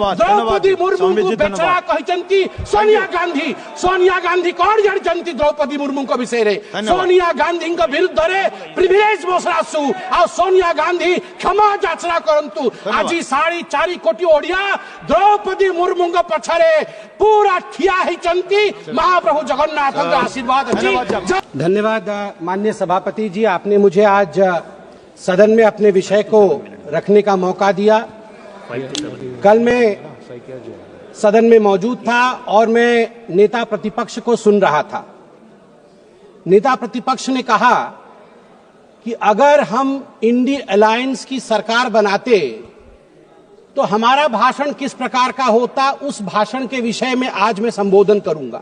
द्रौपदी मुर्मू को बेचरा कहचंती सोनिया गांधी कौन जानती द्रौपदी मुर्मू को विषय सोनिया गांधी को विरुद्ध रे प्रिविलेज मोसरासु आ सोनिया गांधी क्षमा याचना करंतु आज 4.5 कोटी ओडिया द्रौपदी मुर्मू को पछरे पूरा ठिया हिचंती महाप्रभु जगन्नाथ का आशीर्वाद अछि। धन्यवाद माननीय सभापति जी, आपने मुझे आज सदन में अपने विषय को रखने का मौका दिया। कल मैं सदन में मौजूद था और मैं नेता प्रतिपक्ष को सुन रहा था। नेता प्रतिपक्ष ने कहा कि अगर हम इंडी अलायंस की सरकार बनाते तो हमारा भाषण किस प्रकार का होता, उस भाषण के विषय में आज मैं संबोधन करूंगा।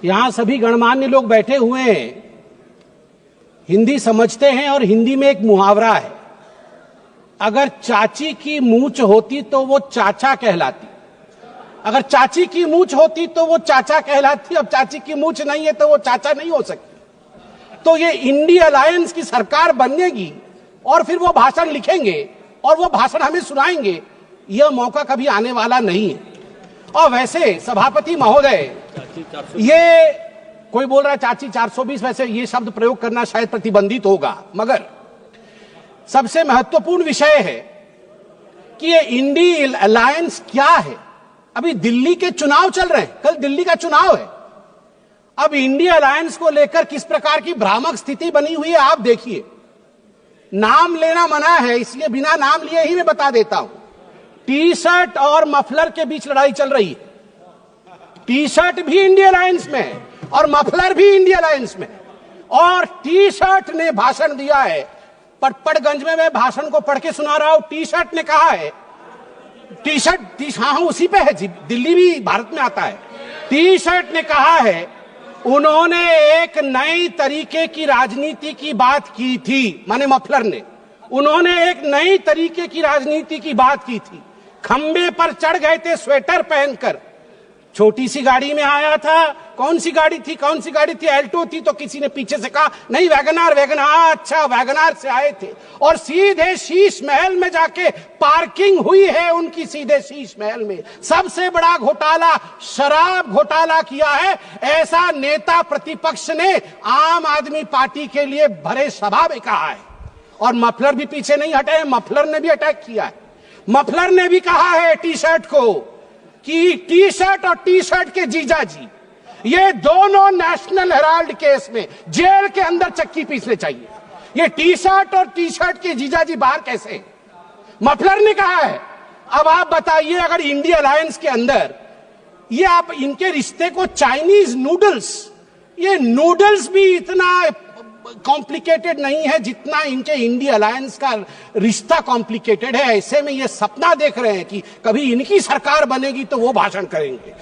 यहां सभी गणमान्य लोग बैठे हुए हैं, हिंदी समझते हैं और हिंदी में एक मुहावरा है, अगर चाची की मूंछ होती तो वो चाचा कहलाती, अगर चाची की मूंछ होती तो वो चाचा कहलाती, अब चाची की मूंछ नहीं है तो वो चाचा नहीं हो सकती। तो ये इंडी अलायंस की सरकार बनेगी और फिर वो भाषण लिखेंगे और वो भाषण हमें सुनाएंगे, यह मौका कभी आने वाला नहीं है। और वैसे सभापति महोदय, ये कोई बोल रहा है चाची 420, वैसे ये शब्द प्रयोग करना शायद प्रतिबंधित होगा, मगर सबसे महत्वपूर्ण विषय है कि ये इंडी अलायंस क्या है। अभी दिल्ली के चुनाव चल रहे हैं, कल दिल्ली का चुनाव है। अब इंडी अलायंस को लेकर किस प्रकार की भ्रामक स्थिति बनी हुई है आप देखिए। नाम लेना मना है, इसलिए बिना नाम लिए ही मैं बता देता हूं। टी शर्ट और मफलर के बीच लड़ाई चल रही है। टी शर्ट भी इंडी अलायंस में है और मफलर भी इंडी अलायंस में है। और टी शर्ट ने भाषण दिया है, पटपड़गंज में मैं भाषण को पढ़ के सुना रहा हूं। टी शर्ट ने कहा है, टी शर्ट हाँ उसी पे है जी, दिल्ली भी भारत में आता है। टी शर्ट ने कहा है उन्होंने एक नई तरीके की राजनीति की बात की थी, माने मफलर ने, उन्होंने एक नई तरीके की राजनीति की बात की थी। खंबे पर चढ़ गए थे स्वेटर पहनकर, छोटी सी गाड़ी में आया था। कौन सी गाड़ी थी, कौन सी गाड़ी थी, एल्टो थी, तो किसी ने पीछे से कहा नहीं वैगनार, अच्छा वैगनार से आए थे और सीधे शीश महल में जाके पार्किंग हुई है उनकी, सीधे शीश महल में। सबसे बड़ा घोटाला शराब घोटाला किया है, ऐसा नेता प्रतिपक्ष ने आम आदमी पार्टी के लिए भरे सभा में कहा है। और मफलर भी पीछे नहीं हटे, मफलर ने भी अटैक किया है। मफलर ने भी कहा है टी शर्ट को कि टी शर्ट और टी शर्ट के जीजा जी, ये दोनों नेशनल हेराल्ड केस में जेल के अंदर चक्की पीसने चाहिए। ये टी शर्ट और टी शर्ट के जीजा जी बाहर कैसे, मफलर ने कहा है। अब आप बताइए, अगर इंडी अलायंस के अंदर ये आप इनके रिश्ते को चाइनीज नूडल्स, ये नूडल्स भी इतना कॉम्प्लिकेटेड नहीं है जितना इनके इंडी अलायंस का रिश्ता कॉम्प्लिकेटेड है। ऐसे में ये सपना देख रहे हैं कि कभी इनकी सरकार बनेगी तो वो भाषण करेंगे।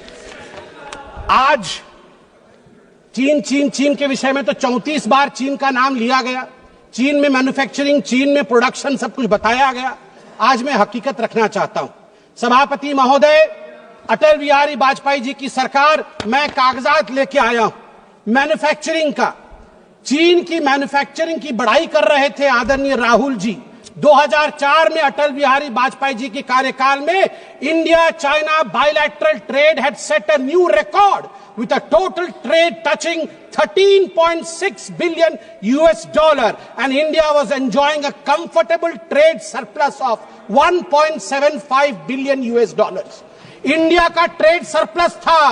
आज चीन के विषय में तो 34 बार चीन का नाम लिया गया, चीन में मैन्युफैक्चरिंग, चीन में प्रोडक्शन, सब कुछ बताया गया। आज मैं हकीकत रखना चाहता हूं। सभापति महोदय, अटल बिहारी वाजपेयी जी की सरकार, मैं कागजात लेके आया हूं मैन्युफैक्चरिंग का। चीन की मैन्युफैक्चरिंग की बढ़ाई कर रहे थे आदरणीय राहुल जी। 2004 में अटल बिहारी वाजपेयी जी के कार्यकाल में India China bilateral trade had set a new record with a total trade touching 13.6 billion US and India was enjoying a comfortable trade surplus of 1.75 billion US. India का ट्रेड सरप्लस था,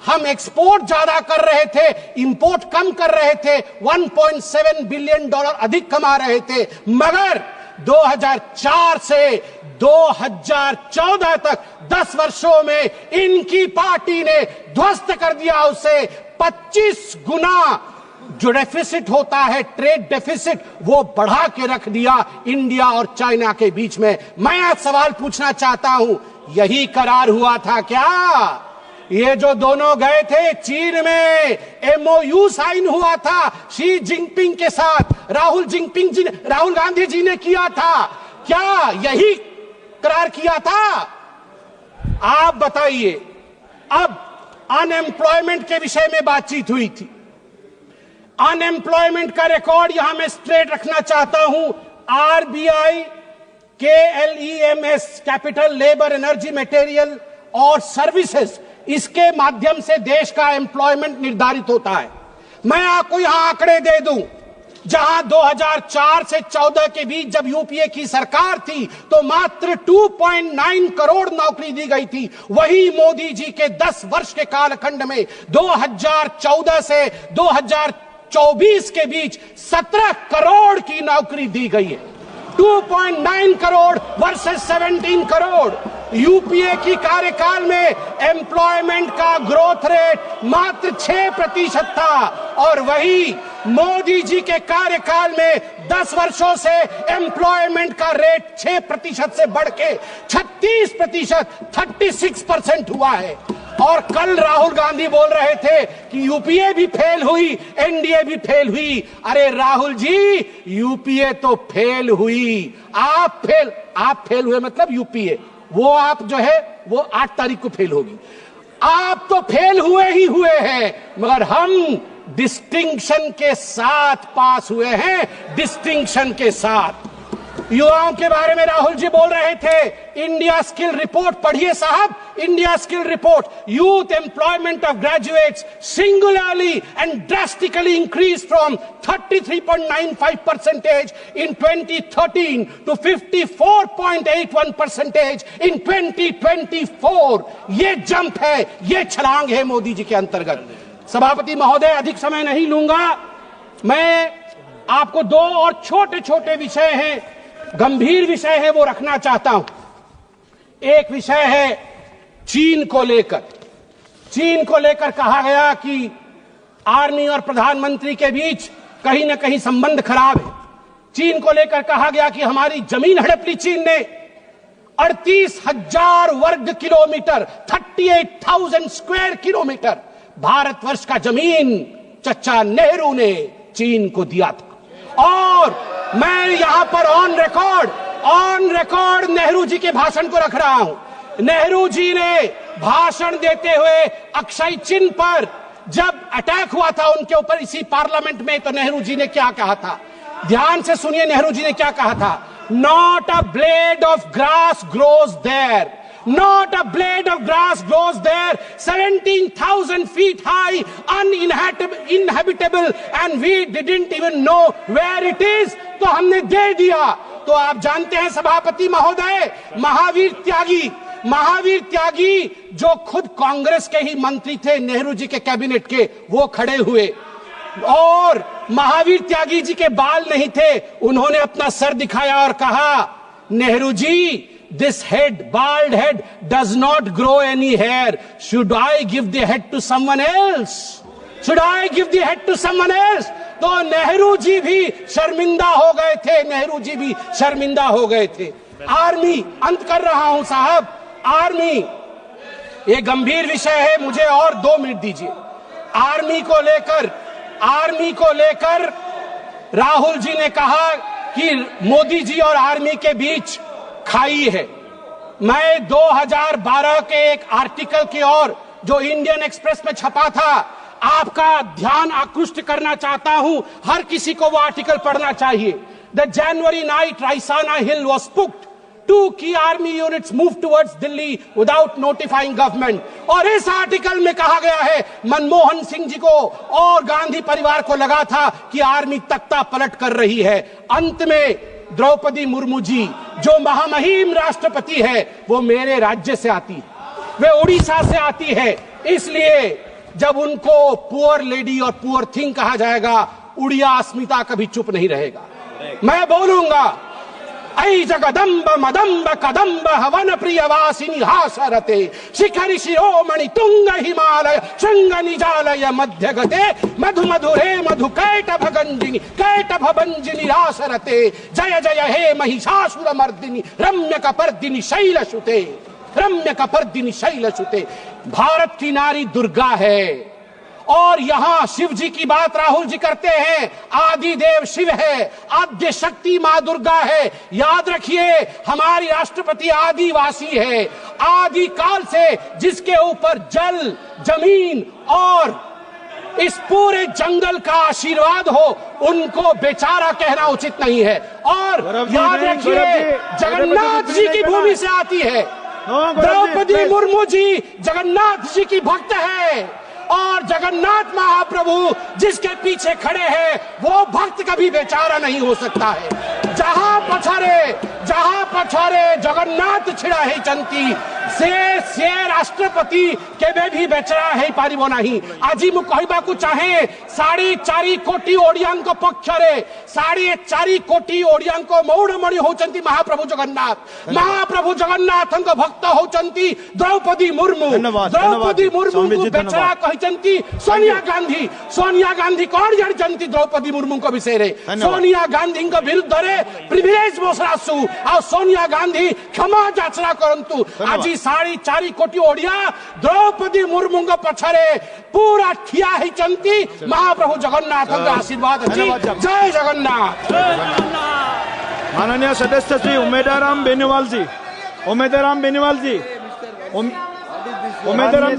हम एक्सपोर्ट ज्यादा कर रहे थे, import कम कर रहे थे, 1.7 बिलियन डॉलर अधिक कमा रहे थे। मगर 2004 से 2014 तक 10 वर्षों में इनकी पार्टी ने ध्वस्त कर दिया उसे। 25 गुना जो डेफिसिट होता है, ट्रेड डेफिसिट, वो बढ़ा के रख दिया इंडिया और चाइना के बीच में। मैं आज सवाल पूछना चाहता हूं, यही करार हुआ था क्या? ये जो दोनों गए थे चीन में, MOU साइन हुआ था शी जिनपिंग के साथ, राहुल गांधी जी ने किया था, क्या यही करार किया था? आप बताइए। अब अनएम्प्लॉयमेंट के विषय में बातचीत हुई थी। अनएम्प्लॉयमेंट का रिकॉर्ड यहां मैं स्ट्रेट रखना चाहता हूं। RBI KLEMS, capital labour energy material और सर्विसेज, इसके माध्यम से देश का एम्प्लॉयमेंट निर्धारित होता है। मैं आपको यहां आंकड़े दे दूं, जहां 2004 से 14 के बीच जब यूपीए की सरकार थी तो मात्र 2.9 करोड़ नौकरी दी गई थी, वही मोदी जी के 10 वर्ष के कालखंड में 2014 से 2024 के बीच 17 करोड़ की नौकरी दी गई है। 2.9 करोड़ वर्सेस 17 करोड़। यूपीए की कार्यकाल में एम्प्लॉयमेंट का ग्रोथ रेट मात्र 6% था और वही मोदी जी के कार्यकाल में 10 वर्षों से एम्प्लॉयमेंट का रेट 6% से बढ़ के 36%, 36% हुआ है। और कल राहुल गांधी बोल रहे थे कि यूपीए भी फेल हुई, एनडीए भी फेल हुई। अरे राहुल जी, यूपीए तो फेल हुई, आप फेल हुए मतलब यूपीए, वो आप जो है वो 8 तारीख को फेल होगी। आप तो फेल हुए ही हुए हैं, मगर हम डिस्टिंक्शन के साथ पास हुए हैं, डिस्टिंक्शन के साथ। युवाओं के बारे में राहुल जी बोल रहे थे, इंडिया स्किल रिपोर्ट पढ़िए साहब, India skill report. Youth employment of graduates singularly and drastically increase from 33.95% in 2013 to 54.81% in 2024। ये जंप है, ये छलांग है मोदी जी के अंतर्गत। सभापति महोदय, अधिक समय नहीं लूंगा, मैं आपको 2 और छोटे छोटे विषय हैं, गंभीर विषय है, वो रखना चाहता हूं। एक विषय है चीन को लेकर। चीन को लेकर कहा गया कि आर्मी और प्रधानमंत्री के बीच कहीं ना कहीं संबंध खराब है। चीन को लेकर कहा गया कि हमारी जमीन हड़प ली चीन ने। 38,000 वर्ग किलोमीटर, 38,000 स्क्वायर किलोमीटर भारतवर्ष का जमीन चचा नेहरू ने चीन को दिया था। और मैं यहां पर ऑन रिकॉर्ड नेहरू जी के भाषण को रख रहा हूं। नेहरू जी ने भाषण देते हुए अक्षय चिन्ह पर जब अटैक हुआ था उनके ऊपर इसी पार्लियामेंट में, तो नेहरू जी ने क्या कहा था, ध्यान से सुनिए नेहरू जी ने क्या कहा था। Not a blade of grass grows there, not a blade of grass grows there, 17,000 feet high, uninhabitable, and we didn't even know where it is। तो हमने दे दिया। तो आप जानते हैं सभापति महोदय, महावीर त्यागी जो खुद कांग्रेस के ही मंत्री थे, नेहरू जी के कैबिनेट के, वो खड़े हुए और महावीर त्यागी जी के बाल नहीं थे, उन्होंने अपना सर दिखाया और कहा, Nehru ji, this bald head does not grow any hair. Should I give the head to someone else? तो नेहरू जी भी शर्मिंदा हो गए थे, आर्मी, अंत कर रहा हूं साहब, आर्मी एक गंभीर विषय है, मुझे और 2 मिनट दीजिए। आर्मी को लेकर राहुल जी ने कहा कि मोदी जी और आर्मी के बीच खाई है। मैं 2012 के एक आर्टिकल की ओर जो इंडियन एक्सप्रेस में छपा था, आपका ध्यान आकृष्ट करना चाहता हूं, हर किसी को वो आर्टिकल पढ़ना चाहिए। The January night Raisina Hill was spooked, 2 key army units moved towards Delhi without notifying government। और इस आर्टिकल में कहा गया है, मनमोहन सिंह जी को और गांधी परिवार को लगा था कि आर्मी तख्ता पलट कर रही है। अंत में द्रौपदी मुर्मू जी जो महामहिम राष्ट्रपति है, वो मेरे राज्य से आती है, वे उड़ीसा से आती है। इसलिए जब उनको पुअर लेडी और पुअर थिंग कहा जाएगा, उड़िया अस्मिता कभी चुप नहीं रहेगा। मैं बोलूंगा, ऐ जगदम्ब मदम्ब कदम्ब हवन प्रियवासिनी हासरते, शिखरि शिरोमणि तुंग हिमालय शृंग निजालय मध्य गते, मधु मधुरे मधु कैटभ भंजिनी रासरते, जय जय हे महिषासुर मर्दिनी रम्य कपर्दिनी शैलसुते। भारत की नारी दुर्गा है। और यहां शिव जी की बात राहुल जी करते हैं, आदि देव शिव है, आद्य शक्ति मां दुर्गा है। याद रखिए, हमारी राष्ट्रपति आदिवासी है, आदि काल से जिसके ऊपर जल, जमीन और इस पूरे जंगल का आशीर्वाद हो, उनको बेचारा कहना उचित नहीं है। और याद रखिए, जगन्नाथ जी की भूमि से आती है। द्रौपदी मुर्मू जी जगन्नाथ जी की भक्त है, और जगन्नाथ महाप्रभु जिसके पीछे खड़े हैं वो भक्त कभी बेचारा नहीं हो सकता है। जहां पछारे जगन्नाथ छिड़ा है चंती से राष्ट्रपति केबे भी बेचरा है पारिबो नहीं। आज मु कहबाकू चाहे 4.5 कोटी ओडियां पक्षरे 4.5 कोटी ओडियां मौड़मणि होचंती महाप्रभु जगन्नाथ। महाप्रभु जगन्नाथ भक्त होचंती द्रौपदी मुर्मू। द्रौपदी मुर्मू को बेचरा कहचंती सोनिया गांधी कौन जानती द्रौपदी मुर्मू को विषय रे। सोनिया गांधी विरुद्ध रे प्रिविलेज मोसरासु आ सोनिया गांधी क्षमा याचना करंतु। आज 4.5 कोटी ओडिया द्रौपदी मुर्मू पछरे पूरा ठिया ही चंती महाप्रभु जगन्नाथ का आशीर्वाद अच्छी। जय जगन्नाथ। माननीय सदस्य श्री उमेदराम बेनीवाल जी, उमेदराम